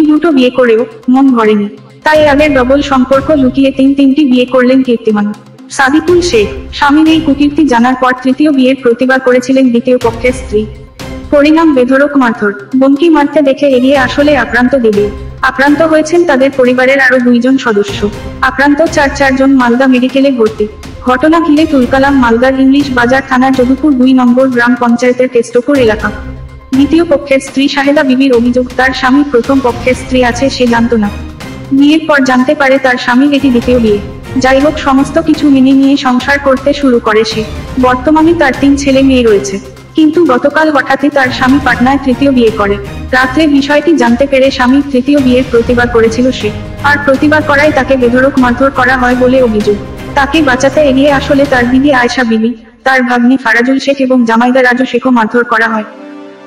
দুটো বিয়ে করেও মন ভরেনি, তাই আগের ডবল সম্পর্ক লুকিয়ে তিনটি বিয়ে করলেন কীর্তিমান। সাদিকুল শেখ স্বামীর এই কুকীর্তি জানার পর তৃতীয় বিয়ের প্রতিবাদ করেছিলেন দ্বিতীয় পক্ষের স্ত্রী। পরিণাম বেধড়ক মারধর, হুমকি মারতে দেখে এগিয়ে আসলে আক্রান্ত দেবী। আক্রান্ত হয়েছেন তাদের পরিবারের আরো 2 জন সদস্য। আক্রান্ত চারজন মালদা মেডিকেলে ভর্তি। ঘটনা ঘিরে তুলকালাম মালদার ইংলিশ বাজার থানার যদুপুর 2 নম্বর গ্রাম পঞ্চায়েতের কেষ্টপুর এলাকা। দ্বিতীয় পক্ষের স্ত্রী শাহেদা বিবির অভিযোগ, তার স্বামী প্রথম পক্ষের স্ত্রী আছে সে জানত না। বিয়ের পর জানতে পারে তার স্বামীর এটি দ্বিতীয় বিয়ে। যাই হোক, সমস্ত কিছু মেনে নিয়ে সংসার করতে শুরু করে সে। বর্তমানে তার 3 ছেলে মেয়ে রয়েছে। কিন্তু গতকাল হঠাৎই তার স্বামী পাটনায় তৃতীয় বিয়ে করে। রাত্রে বিষয়টি জানতে পেরে স্বামীর তৃতীয় বিয়ের প্রতিবাদ করেছিল সে। আর প্রতিবাদ করায় তাকে বেধড়ক মারধর করা হয় বলে অভিযোগ। তাকে বাঁচাতে এগিয়ে আসলে তার দিদি আয়েশা বিবি, তার ভাগ্নি ফারাজুল শেখ এবং জামাইদা রাজু শেখও মারধর করা হয়।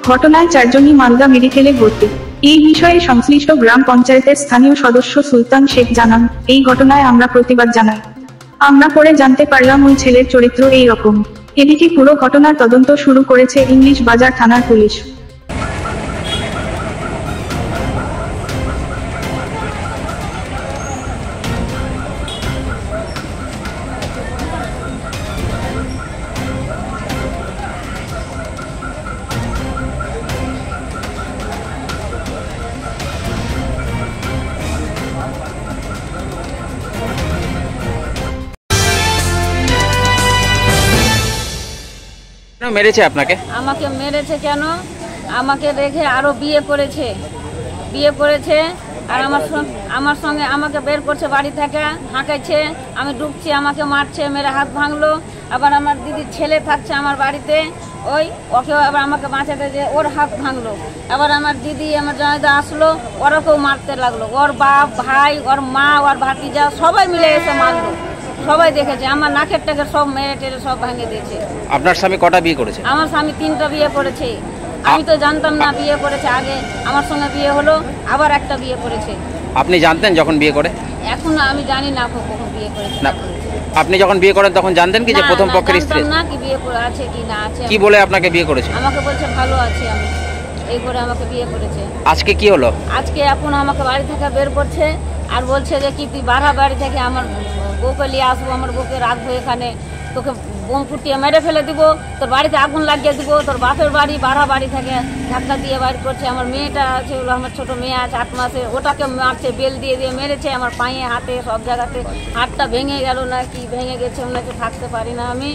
ঘটনায় 4 জনই মালদা মেডিকেলে ভর্তি। এই বিষয়ে সংশ্লিষ্ট গ্রাম পঞ্চায়েতের স্থানীয় সদস্য সুলতান শেখ জানান, এই ঘটনায় আমরা প্রতিবাদ জানাই। আমরা পরে জানতে পারলাম ওই ছেলের চরিত্র এই রকম। এদিকে পুরো ঘটনার তদন্ত শুরু করেছে ইংলিশ বাজার থানার পুলিশ। মেরেছে আপনাকে? আমাকে মেরেছে কেন? আমাকে রেখে আরো বিয়ে করেছে আর আমার সঙ্গে আমাকে বের করছে বাড়ি থেকে, হাঁকাইছে। আমি ঢুকছি, আমাকে মারছে, মেরে হাত ভাঙলো। আবার আমার দিদির ছেলে থাকছে আমার বাড়িতে, ওকে আবার আমাকে বাঁচাতে যে ওর হাত ভাঙলো। আবার আমার দিদি আমার জামাইদা আসলো, ওরাকেও মারতে লাগলো। ওর বাপ, ভাই, ওর মা, ওর ভাতিজা সবাই মিলে এসে মারলো। সবাই দেখেছে, আমার নাকের টাকের সব মেরে টেরে সব ভাঙে দিয়েছে। আপনার স্বামী কটা বিয়ে করেছে? আমার স্বামী 3টা বিয়ে করেছে। আমি তো জানতাম না বিয়ে করেছে। আগে আমার সঙ্গে বিয়ে হলো, আবার একটা বিয়ে করেছে। আপনি জানতেন যখন বিয়ে করে? এখন আমি জানি না কখন বিয়ে করেছে না। আপনি যখন বিয়ে করেন তখন জানতেন কি যে প্রথম পক্ষের স্ত্রী? না, কি বিয়ে করে আছে কি না আছে। কি বলে আপনাকে বিয়ে করেছে? আমাকে বলছে ভালো আছি আমি, এই করে আমাকে বিয়ে করেছে। আজকে কি হলো? আজকে এখন আমাকে বাড়ি থেকে বের করছে আর বলছে যে কি তুই বাড়া বাড়ি থেকে আমার বউকে নিয়ে আসবো, আমার বউকে রাখবো এখানে, তোকে বোম ফুটিয়ে মেরে ফেলে দিব, তোর বাড়িতে আগুন লাগিয়ে দিব। তোর বাপের বাড়ি বাড়া বাড়ি থেকে ধাক্কা দিয়ে বাইর করছে। আমার মেয়েটা আছে, আমার ছোট মেয়ে আছে 8 মাসে, ওটাকে মারছে, বেল দিয়ে মেরেছে। আমার পায়ে হাতে সব জায়গাতে, হাতটা ভেঙে গেল না কি ভেঙে গেছে, ওনাকে থাকতে পারি না আমি।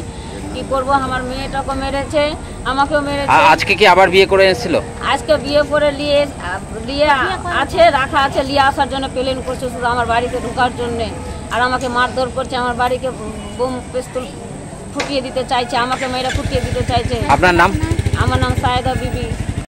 কি করব, আমার মেয়েটাকে মেরেছে, আমাকেও মেরেছে। আজকে কি আবার বিয়ে করে এসেছিল? আজকে বিয়ে করে নিয়ে আছে, রাখা আছে, নিয়ে আসার জন্য প্লেন করছে শুধু আমার বাড়িতে ঢোকার জন্য। আর আমাকে মারধর করছে, আমার বাড়িকে বোম পিস্তল ফুটিয়ে দিতে চাইছে, আমাকে মেয়েরা ফুটিয়ে দিতে চাইছে। আপনার নাম? আমার নাম শাহেদা বিবি।